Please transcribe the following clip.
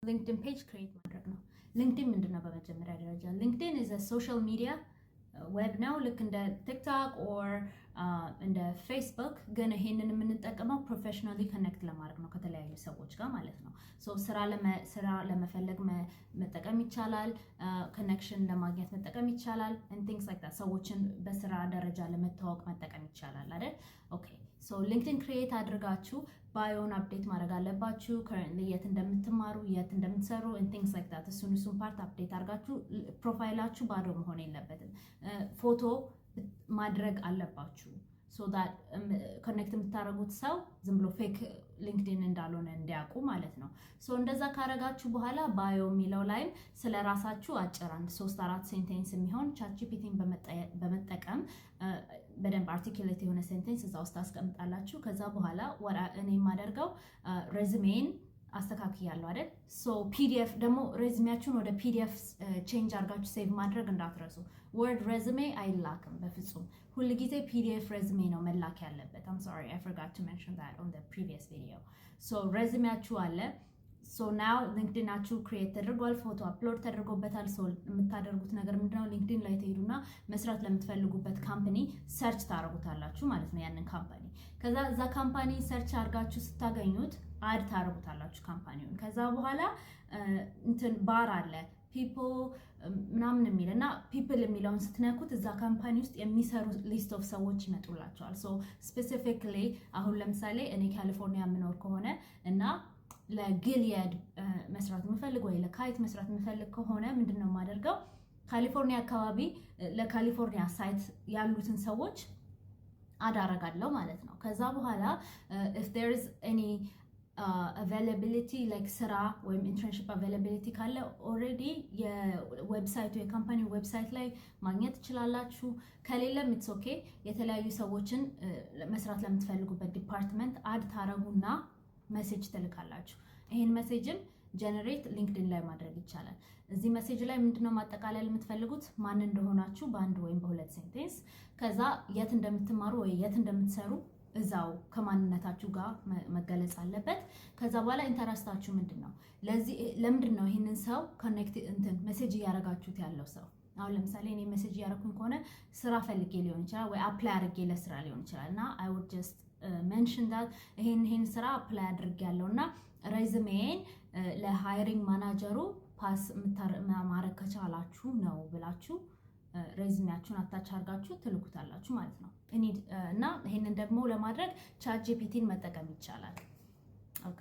ሊንክድን ፔጅ ክሬት ማድረግ ነው። ሊንክድን ምንድነው? በመጀመሪያ ደረጃ ሊንክድን is a social media ዌብ ነው፣ ልክ እንደ ቲክቶክ ኦር እንደ ፌስቡክ። ግን ይሄንን የምንጠቀመው ፕሮፌሽናሊ ኮኔክት ለማድረግ ነው ከተለያዩ ሰዎች ጋር ማለት ነው። ሶ ስራ ለመፈለግ መጠቀም ይቻላል፣ ኮኔክሽን ለማግኘት መጠቀም ይቻላል and things like that። ሰዎችን በስራ ደረጃ ለመተዋወቅ መጠቀም ይቻላል አይደል? ኦኬ ሶ ሊንክድን ክሬት አድርጋችሁ ባዮን አፕዴት ማድረግ አለባችሁ። currently የት እንደምትማሩ የት እንደምትሰሩ and things like that እሱን ፓርት አፕዴት አድርጋችሁ ፕሮፋይላችሁ ባዶ መሆን የለበትም። ፎቶ ማድረግ አለባችሁ so that ኮኔክት የምታደርጉት ሰው ዝም ብሎ ፌክ ሊንክድን እንዳልሆነ እንዲያውቁ ማለት ነው። ሶ እንደዛ ካረጋችሁ በኋላ ባዮ የሚለው ላይም ስለ ራሳችሁ አጭር 3-4 ሴንቴንስ የሚሆን ቻትጂፒቲን በመጠቀም በደንብ አርቲኩሌት የሆነ ሴንቴንስ እዛ ውስጥ አስቀምጣላችሁ። ከዛ በኋላ እኔ የማደርገው ሬዝሜን አስተካክያለሁ አይደል? ሶ ፒዲኤፍ ደግሞ ሬዝሜያችሁን ወደ ፒዲኤፍ ቼንጅ አድርጋችሁ ሴቭ ማድረግ እንዳትረሱ። ወርድ ሬዝሜ አይላክም በፍጹም። ሁል ጊዜ ፒዲኤፍ ሬዝሜ ነው መላክ ያለበት። I'm sorry, I forgot to mention that on the previous video. So ሬዝሜያችሁ አለ። ሶ ናው ሊንክድናችሁ ክሬት ተደርጓል፣ ፎቶ አፕሎድ ተደርጎበታል። ሶ የምታደርጉት ነገር ምንድነው? ሊንክድን ላይ ትሄዱና መስራት ለምትፈልጉበት ካምፓኒ ሰርች ታደርጉታላችሁ ማለት ነው ያንን ካምፓኒ። ከዛ እዛ ካምፓኒ ሰርች አድርጋችሁ ስታገኙት አድ ታደርጉታላችሁ ካምፓኒውን። ከዛ በኋላ እንትን ባር አለ ፒፕል ምናምን የሚል እና ፒፕል የሚለውን ስትነኩት እዛ ካምፓኒ ውስጥ የሚሰሩ ሊስት ኦፍ ሰዎች ይመጡላቸዋል። ሶ ስፔሲፊክሊ አሁን ለምሳሌ እኔ ካሊፎርኒያ የምኖር ከሆነ እና ለጊልያድ መስራት የምፈልግ ወይ ለካይት መስራት የምፈልግ ከሆነ ምንድነው የማደርገው? ካሊፎርኒያ አካባቢ ለካሊፎርኒያ ሳይት ያሉትን ሰዎች አዳረጋለሁ ማለት ነው። ከዛ በኋላ if there is any availability like ስራ ወይም internship availability ካለ already የዌብሳይቱ የካምፓኒው ዌብሳይት ላይ ማግኘት ትችላላችሁ። ከሌለም it's okay የተለያዩ ሰዎችን መስራት ለምትፈልጉበት ዲፓርትመንት አድ ታረጉና ሜሴጅ ትልካላችሁ። ይሄን ሜሴጅን ጀነሬት ሊንክድን ላይ ማድረግ ይቻላል። እዚህ ሜሴጅ ላይ ምንድነው ማጠቃለል የምትፈልጉት? ማን እንደሆናችሁ በአንድ ወይም በሁለት ሴንቴንስ፣ ከዛ የት እንደምትማሩ ወይ የት እንደምትሰሩ እዛው ከማንነታችሁ ጋር መገለጽ አለበት። ከዛ በኋላ ኢንተረስታችሁ ምንድነው? ለምንድነው ይሄንን ሰው ኮኔክት ሜሴጅ እያረጋችሁት ያለው ሰው? አሁን ለምሳሌ እኔ ሜሴጅ እያረኩኝ ከሆነ ስራ ፈልጌ ሊሆን ይችላል ወይ አፕላይ አድርጌ ለስራ ሊሆን ይችላል እና I would just mention that ይሄን ስራ አፕላይ አድርጌያለሁና ሬዝሜን ለሃይሪንግ ማናጀሩ ፓስ ማድረግ ከቻላችሁ ነው ብላችሁ ሬዝሜያችሁን አታች አድርጋችሁ ትልኩታላችሁ ማለት ነው። እና ይሄንን ደግሞ ለማድረግ ቻትጂፒቲን መጠቀም ይቻላል። ኦኬ